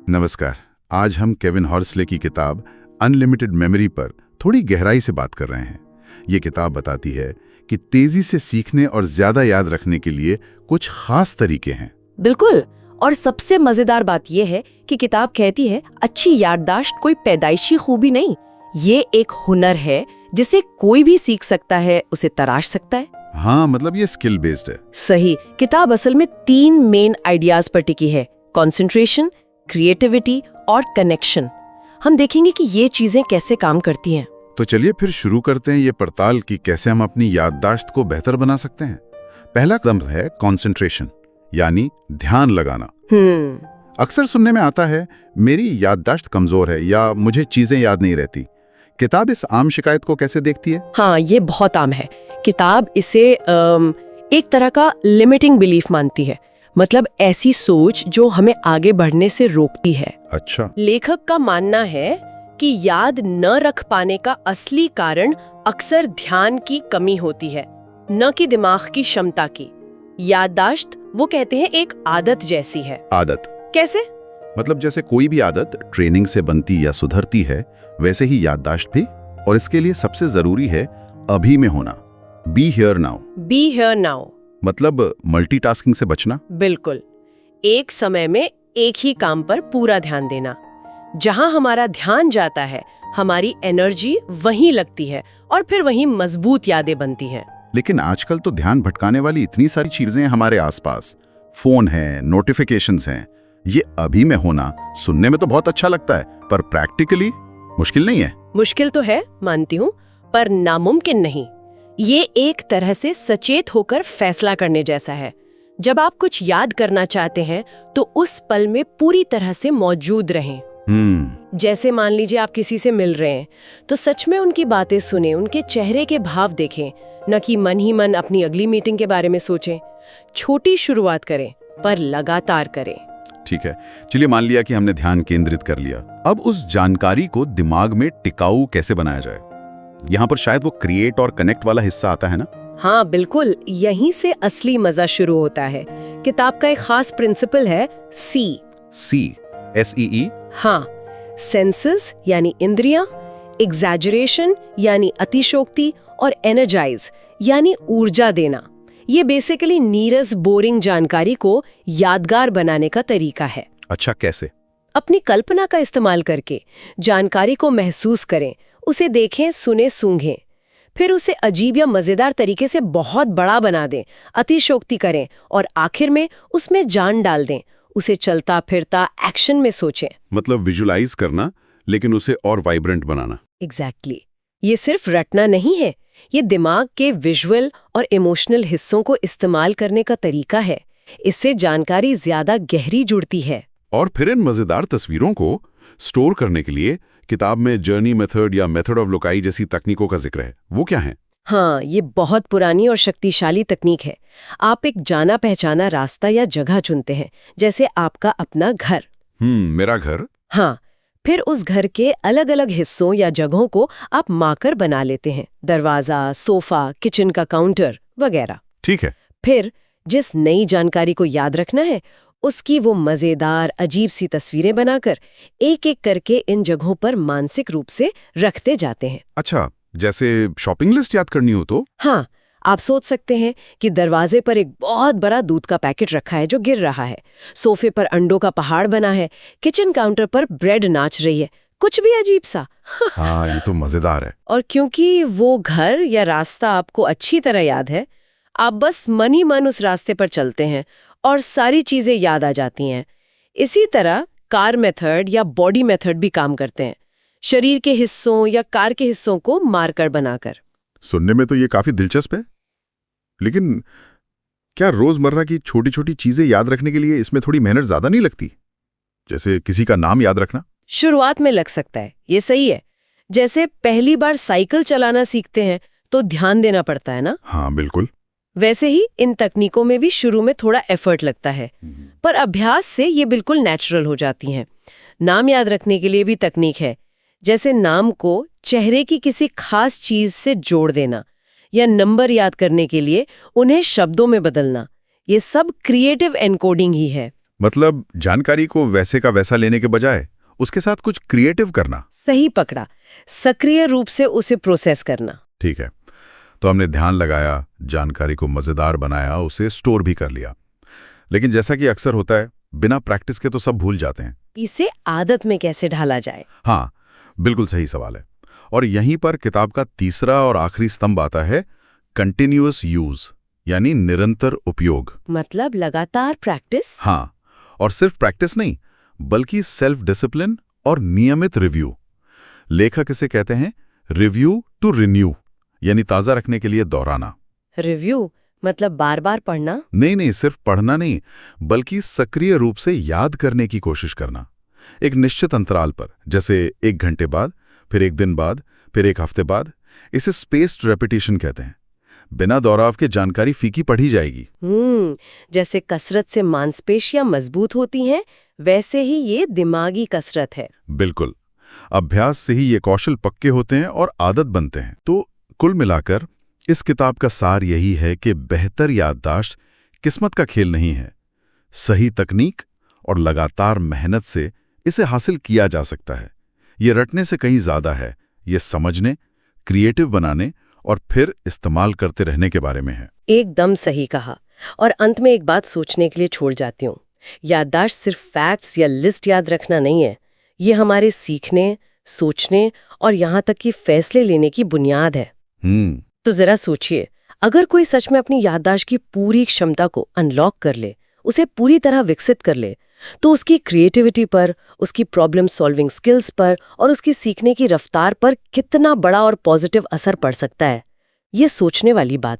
नमस्कार। आज हम केविन हॉर्सले की किताब अनलिमिटेड मेमोरी पर थोड़ी गहराई से बात कर रहे हैं। ये किताब बताती है कि तेजी से सीखने और ज्यादा याद रखने के लिए कुछ खास तरीके हैं। बिल्कुल। और सबसे मजेदार बात यह है कि किताब कहती है अच्छी याददाश्त कोई पैदाइशी खूबी नहीं, ये एक हुनर है जिसे कोई भी सीख सकता है, उसे तराश सकता है। हाँ, मतलब ये स्किल बेस्ड है। सही। किताब असल में 3 मेन आइडियाज पर टिकी है: कंसंट्रेशन, क्रिएटिविटी और कनेक्शन। हम देखेंगे कि ये चीजें कैसे काम करती हैं। तो चलिए फिर शुरू करते हैं ये पड़ताल कि कैसे हम अपनी याददाश्त को बेहतर बना सकते हैं। पहला कदम है कंसंट्रेशन, यानी ध्यान लगाना। अक्सर सुनने में आता है मेरी याददाश्त कमजोर है या मुझे चीजें याद नहीं रहती। किताब इस आम शिकायत को कैसे देखती है? हाँ, ये बहुत आम है। किताब इसे एक तरह का लिमिटिंग बिलीफ मानती है, मतलब ऐसी सोच जो हमें आगे बढ़ने से रोकती है। अच्छा। लेखक का मानना है कि याद न रख पाने का असली कारण अक्सर ध्यान की कमी होती है, न कि दिमाग की क्षमता की। याददाश्त, वो कहते हैं, एक आदत जैसी है। आदत कैसे? मतलब जैसे कोई भी आदत ट्रेनिंग से बनती या सुधरती है, वैसे ही याददाश्त भी। और इसके लिए सबसे जरूरी है अभी में होना। Be here now. Be here now मतलब मल्टीटास्किंग से बचना। बिल्कुल। एक समय में एक ही काम पर पूरा ध्यान देना। जहां हमारा ध्यान जाता है, हमारी एनर्जी वहीं लगती है और फिर वहीं मजबूत यादें बनती हैं। लेकिन आजकल तो ध्यान भटकाने वाली इतनी सारी चीजें हमारे आसपास, फोन है, नोटिफिकेशंस हैं। ये अभी में होना सुनने में तो बहुत अच्छा लगता है, पर प्रैक्टिकली मुश्किल नहीं है? मुश्किल तो है, मानती हूँ, पर नामुमकिन नहीं। ये एक तरह से सचेत होकर फैसला करने जैसा है। जब आप कुछ याद करना चाहते हैं तो उस पल में पूरी तरह से मौजूद रहें। जैसे मान लीजिए आप किसी से मिल रहे हैं तो सच में उनकी बातें सुने, उनके चेहरे के भाव देखें, न कि मन ही मन अपनी अगली मीटिंग के बारे में सोचें। छोटी शुरुआत करें पर लगातार करें। ठीक है, चलिए मान लिया कि हमने ध्यान केंद्रित कर लिया। अब उस जानकारी को दिमाग में टिकाऊ कैसे बनाया जाए? यहाँ पर शायद वो क्रिएट और कनेक्ट वाला हिस्सा आता है ना? हाँ बिल्कुल, यहीं से असली मजा शुरू होता है। किताब का एक खास प्रिंसिपल है सी। SEE? हाँ, सेंसेस यानी इंद्रियां, एग्जैजरेशन यानी अतिशोक्ति और एनर्जाइज यानी ऊर्जा देना। ये बेसिकली नीरस बोरिंग जानकारी को यादगार बनाने का तरीका है। अच्छा, कैसे? अपनी कल्पना का इस्तेमाल करके जानकारी को महसूस करें, उसे देखें, सुने, सूंघें, फिर उसे अजीब या मजेदार तरीके से बहुत बड़ा बना दें, अतिशोक्ति करें और आखिर में उसमें जान डाल दें, उसे चलता फिरता एक्शन में सोचें। मतलब विजुलाइज करना, लेकिन उसे और वाइब्रेंट बनाना। एग्जैक्टली। ये सिर्फ रटना नहीं है, ये दिमाग के विजुअल और इमोशनल हिस्सों को इस्तेमाल करने का तरीका है। इससे जानकारी ज्यादा गहरी जुड़ती है। और फिर इन मजेदार तस्वीरों को स्टोर करने के लिए किताब में जर्नी मेथड या मेथड ऑफ लोकाई जैसी तकनीकों का जिक्र है। वो क्या है? हाँ, ये बहुत पुरानी और शक्तिशाली तकनीक है। आप एक जाना पहचाना रास्ता या जगह चुनते हैं, जैसे आपका अपना घर। मेरा घर। हाँ, फिर उस घर के अलग अलग हिस्सों या जगहों को आप मार्कर बना लेते हैं, दरवाजा, सोफा, किचन का काउंटर वगैरह। ठीक है। फिर जिस नई जानकारी को याद रखना है, उसकी वो मजेदार अजीब सी तस्वीरें बनाकर एक एक करके इन जगहों पर मानसिक रूप से रखते जाते हैं। अच्छा, जैसे शॉपिंग लिस्ट याद करनी हो तो? हाँ, आप सोच सकते हैं कि दरवाजे पर एक बहुत बड़ा दूध का पैकेट रखा है जो गिर रहा है, सोफे पर अंडों का पहाड़ बना है, किचन काउंटर पर ब्रेड नाच रही है, कुछ भी अजीब सा। हाँ, ये तो मजेदार है। और क्योंकि वो घर या रास्ता आपको अच्छी तरह याद है, आप बस मन ही मन उस रास्ते पर चलते हैं और सारी चीजें याद आ जाती हैं। इसी तरह कार मेथड या बॉडी मेथड भी काम करते हैं, शरीर के हिस्सों या कार के हिस्सों को मार्कर बनाकर। सुनने में तो ये काफी दिलचस्प है, लेकिन क्या रोजमर्रा की छोटी छोटी चीजें याद रखने के लिए इसमें थोड़ी मेहनत ज्यादा नहीं लगती? जैसे किसी का नाम याद रखना। शुरुआत में लग सकता है, ये सही है। जैसे पहली बार साइकिल चलाना सीखते हैं तो ध्यान देना पड़ता है ना? हाँ बिल्कुल। वैसे ही इन तकनीकों में भी शुरू में थोड़ा एफर्ट लगता है, पर अभ्यास से ये बिल्कुल नेचुरल हो जाती हैं। नाम याद रखने के लिए भी तकनीक है, जैसे नाम को चेहरे की किसी खास चीज से जोड़ देना या नंबर याद करने के लिए उन्हें शब्दों में बदलना। ये सब क्रिएटिव एनकोडिंग ही है। मतलब जानकारी को वैसे का वैसा लेने के बजाय उसके साथ कुछ क्रिएटिव करना। सही पकड़ा, सक्रिय रूप से उसे प्रोसेस करना। ठीक है, तो हमने ध्यान लगाया, जानकारी को मजेदार बनाया, उसे स्टोर भी कर लिया। लेकिन जैसा कि अक्सर होता है, बिना प्रैक्टिस के तो सब भूल जाते हैं। इसे आदत में कैसे ढाला जाए? हाँ, बिल्कुल सही सवाल है। और यहीं पर किताब का तीसरा और आखिरी स्तंभ आता है, कंटिन्यूअस यूज, यानी निरंतर उपयोग। मतलब लगातार प्रैक्टिस? हाँ, और सिर्फ प्रैक्टिस नहीं, बल्कि सेल्फ डिसिप्लिन और नियमित रिव्यू। लेखक इसे कहते हैं रिव्यू टू रिन्यू, यानी ताज़ा रखने के लिए दोहराना। रिव्यू मतलब बार बार पढ़ना? नहीं, सिर्फ पढ़ना नहीं, बल्कि सक्रिय रूप से याद करने की कोशिश करना। एक निश्चित अंतराल पर, जैसे 1 घंटे बाद, फिर 1 दिन बाद, फिर 1 हफ्ते बाद। इसे स्पेस्ड रेपिटेशन कहते हैं। बिना दोहराव के जानकारी फीकी पढ़ी जाएगी। जैसे कसरत से मांसपेशियां मजबूत होती हैं, वैसे ही ये दिमागी कसरत है। बिल्कुल, अभ्यास से ही ये कौशल पक्के होते हैं और आदत बनते हैं। तो कुल मिलाकर इस किताब का सार यही है कि बेहतर याददाश्त किस्मत का खेल नहीं है। सही तकनीक और लगातार मेहनत से इसे हासिल किया जा सकता है। ये रटने से कहीं ज्यादा है, ये समझने, क्रिएटिव बनाने और फिर इस्तेमाल करते रहने के बारे में है। एकदम सही कहा। और अंत में एक बात सोचने के लिए छोड़ जाती हूँ। याददाश्त सिर्फ फैक्ट्स या लिस्ट याद रखना नहीं है। ये हमारे सीखने, सोचने और यहाँ तक कि फैसले लेने की बुनियाद है। तो जरा सोचिए, अगर कोई सच में अपनी याददाश्त की पूरी क्षमता को अनलॉक कर ले, उसे पूरी तरह विकसित कर ले, तो उसकी क्रिएटिविटी पर, उसकी प्रॉब्लम सॉल्विंग स्किल्स पर और उसकी सीखने की रफ्तार पर कितना बड़ा और पॉजिटिव असर पड़ सकता है। ये सोचने वाली बात